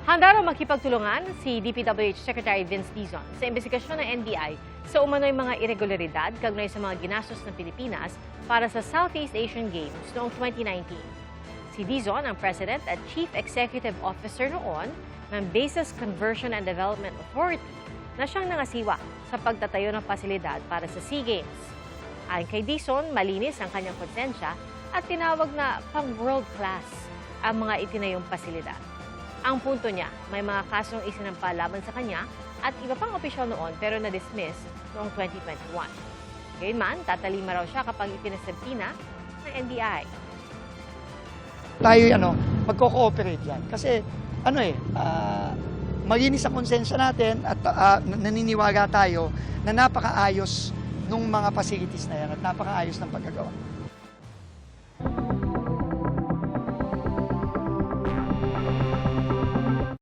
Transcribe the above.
Handa raw makipagtulungan si DPWH Secretary Vince Dizon sa investigasyon ng NBI sa umano'y mga irregularidad kaugnay sa mga ginastos ng Pilipinas para sa Southeast Asian Games noong 2019. Si Dizon ang President at Chief Executive Officer noon ng Bases Conversion and Development Authority na siyang nangasiwa sa pagtatayo ng pasilidad para sa SEA Games. Ayon kay Dizon, malinis ang kanyang konsensya at tinawag na pang-world class ang mga itinayong pasilidad. Ang punto niya, may mga kasong isinampa laban sa kanya at iba pang opisyal noon pero na-dismiss noong 2021. Gayunman, tatalima raw siya kapag ipinasabtina ng NBI. Tayo magko-cooperate yan. Kasi malinis ang konsensya natin at naniniwala tayo na napakaayos ng mga facilities na yan at napakaayos ng pagkagawa.